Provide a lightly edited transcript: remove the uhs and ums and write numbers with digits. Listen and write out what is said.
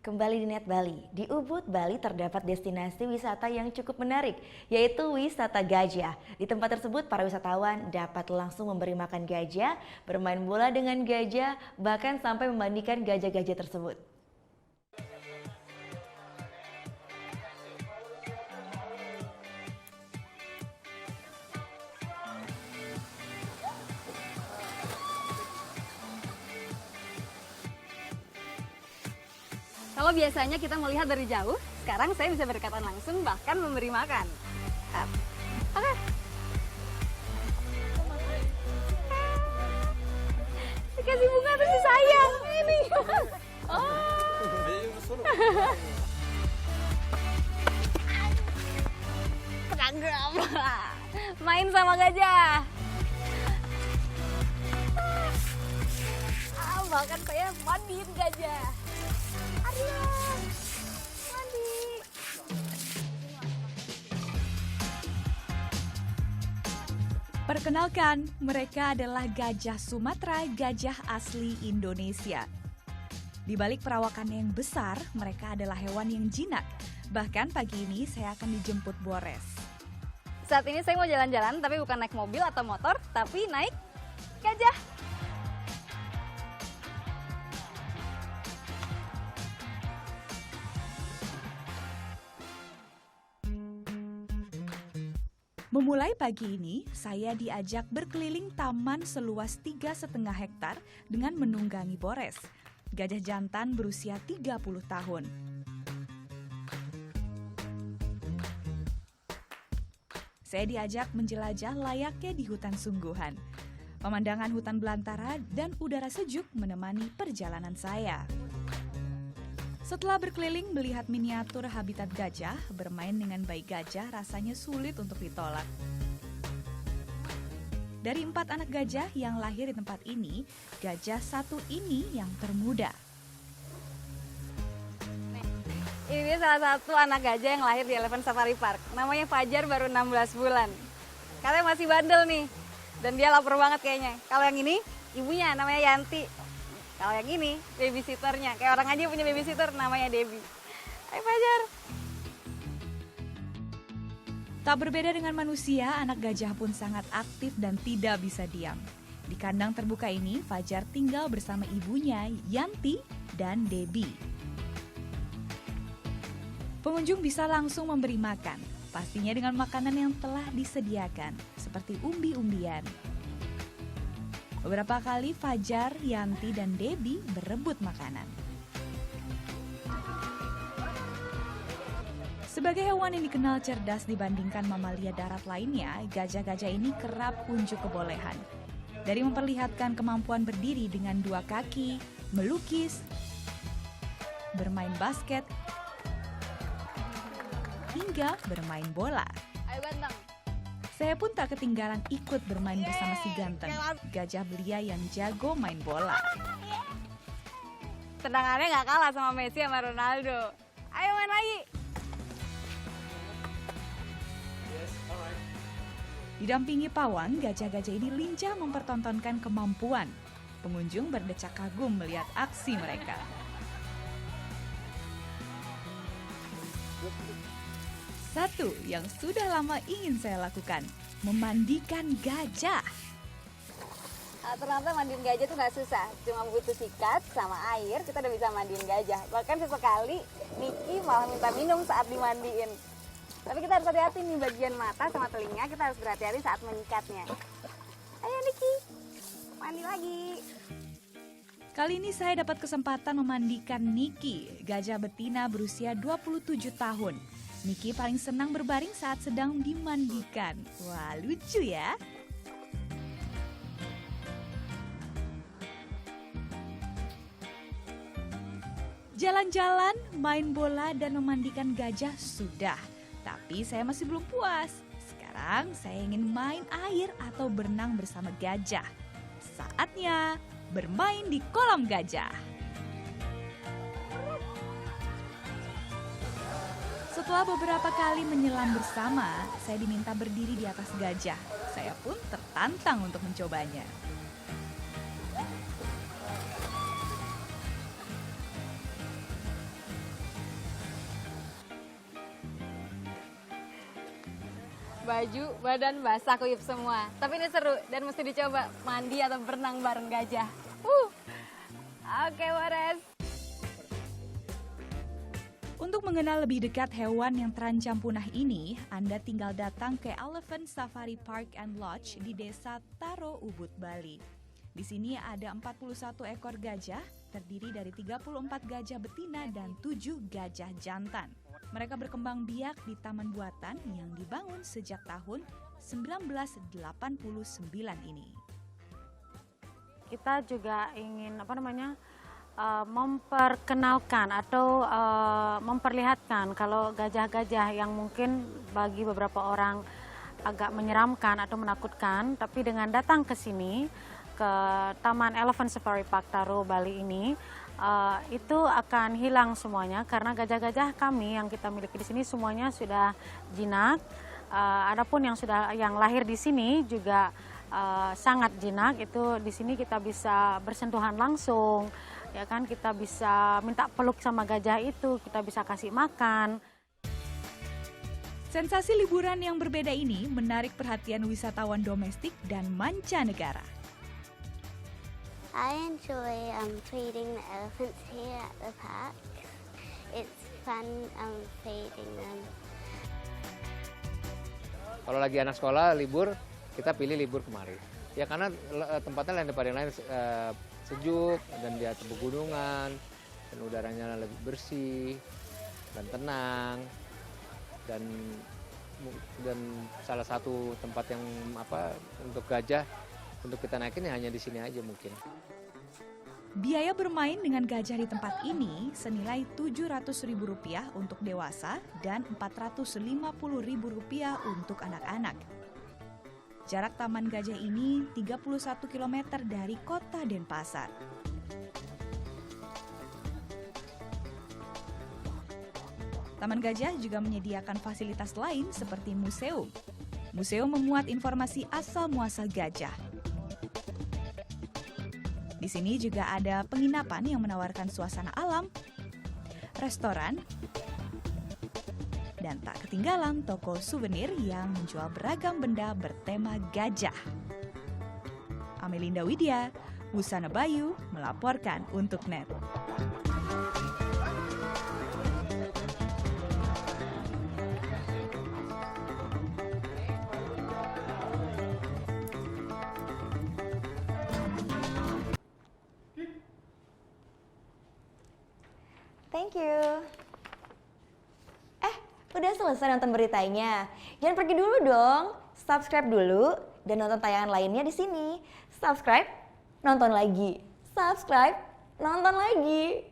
Kembali di Net Bali. Di Ubud, Bali terdapat destinasi wisata yang cukup menarik, yaitu wisata gajah. Di tempat tersebut, para wisatawan dapat langsung memberi makan gajah, bermain bola dengan gajah, bahkan sampai memandikan gajah-gajah tersebut. Kalau biasanya kita melihat dari jauh, sekarang saya bisa berdekatan langsung bahkan memberi makan. Oke. Dikasih bunga terus disayang. Ini. Oh. Seragam. Main sama gajah. Bahkan saya mandiin gajah. Mandi. Perkenalkan, mereka adalah gajah Sumatera, gajah asli Indonesia. Di balik perawakan yang besar, mereka adalah hewan yang jinak. Bahkan pagi ini saya akan dijemput Bores. Saat ini saya mau jalan-jalan, tapi bukan naik mobil atau motor, tapi naik gajah. Memulai pagi ini, saya diajak berkeliling taman seluas 3,5 hektar dengan menunggangi Bores, gajah jantan berusia 30 tahun. Saya diajak menjelajah layaknya di hutan sungguhan. Pemandangan hutan belantara dan udara sejuk menemani perjalanan saya. Setelah berkeliling melihat miniatur habitat gajah, bermain dengan bayi gajah rasanya sulit untuk ditolak. Dari 4 anak gajah yang lahir di tempat ini, gajah satu ini yang termuda. Ini dia salah satu anak gajah yang lahir di Elephant Safari Park. Namanya Fajar, baru 16 bulan. Katanya masih bandel nih, dan dia lapar banget kayaknya. Kalau yang ini, ibunya namanya Yanti. Kalau yang ini, babysitternya. Kayak orang aja punya babysitter, namanya Debbie. Hai Fajar. Tak berbeda dengan manusia, anak gajah pun sangat aktif dan tidak bisa diam. Di kandang terbuka ini, Fajar tinggal bersama ibunya, Yanti, dan Debbie. Pengunjung bisa langsung memberi makan, pastinya dengan makanan yang telah disediakan, seperti umbi-umbian. Beberapa kali Fajar, Yanti, dan Debbie berebut makanan. Sebagai hewan yang dikenal cerdas dibandingkan mamalia darat lainnya, gajah-gajah ini kerap unjuk kebolehan. Dari memperlihatkan kemampuan berdiri dengan 2 kaki, melukis, bermain basket, hingga bermain bola. Ayo ganteng. Saya pun tak ketinggalan ikut bermain bersama si ganteng, gajah belia yang jago main bola. Tendangannya nggak kalah sama Messi sama Ronaldo. Ayo main lagi. Didampingi pawang, gajah-gajah ini lincah mempertontonkan kemampuan. Pengunjung berdecak kagum melihat aksi mereka. Satu yang sudah lama ingin saya lakukan, memandikan gajah. Ternyata mandiin gajah tuh nggak susah, cuma butuh sikat sama air kita udah bisa mandiin gajah. Bahkan sesekali Niki malah minta minum saat dimandiin. Tapi kita harus hati-hati nih, bagian mata sama telinga kita harus berhati-hati saat menyikatnya. Ayo Niki, mandi lagi. Kali ini saya dapat kesempatan memandikan Niki, gajah betina berusia 27 tahun. Niki paling senang berbaring saat sedang dimandikan. Wah, lucu ya. Jalan-jalan, main bola, dan memandikan gajah sudah. Tapi saya masih belum puas. Sekarang saya ingin main air atau berenang bersama gajah. Saatnya bermain di kolam gajah. Setelah beberapa kali menyelam bersama, saya diminta berdiri di atas gajah. Saya pun tertantang untuk mencobanya. baju, badan basah kuyup semua. Tapi ini seru dan mesti dicoba mandi atau berenang bareng gajah. Oke, Wares. Untuk mengenal lebih dekat hewan yang terancam punah ini, Anda tinggal datang ke Elephant Safari Park and Lodge di Desa Taro, Ubud, Bali. Di sini ada 41 ekor gajah, terdiri dari 34 gajah betina dan 7 gajah jantan. Mereka berkembang biak di taman buatan yang dibangun sejak tahun 1989 ini. Kita juga ingin memperkenalkan atau memperlihatkan kalau gajah-gajah yang mungkin bagi beberapa orang agak menyeramkan atau menakutkan, tapi dengan datang ke sini, ke Taman Elephant Safari Park Taro, Bali ini, itu akan hilang semuanya karena gajah-gajah kami yang kita miliki di sini semuanya sudah jinak. Adapun yang lahir di sini juga sangat jinak. Itu di sini kita bisa bersentuhan langsung, ya kan, kita bisa minta peluk sama gajah itu, kita bisa kasih makan. Sensasi liburan yang berbeda ini menarik perhatian wisatawan domestik dan mancanegara. I enjoy feeding the elephants here at the park. It's fun feeding them. Kalau lagi anak sekolah libur, kita pilih libur kemari. Ya karena tempatnya lain daripada yang lain, sejuk dan di atas pegunungan dan udaranya lebih bersih dan tenang, dan salah satu tempat yang untuk gajah untuk kita naikin ya hanya di sini aja mungkin. Biaya bermain dengan gajah di tempat ini senilai Rp700.000 untuk dewasa dan Rp450.000 untuk anak-anak. Jarak Taman Gajah ini 31 km dari kota Denpasar. Taman Gajah juga menyediakan fasilitas lain seperti museum. Museum memuat informasi asal-muasal gajah. Di sini juga ada penginapan yang menawarkan suasana alam, restoran, dan tak ketinggalan toko souvenir yang menjual beragam benda bertema gajah. Amelinda Widya, Busana Bayu melaporkan untuk NET. Thank you. Udah selesai nonton beritanya? Jangan pergi dulu dong. Subscribe dulu dan nonton tayangan lainnya di sini. Subscribe, nonton lagi. Subscribe, nonton lagi.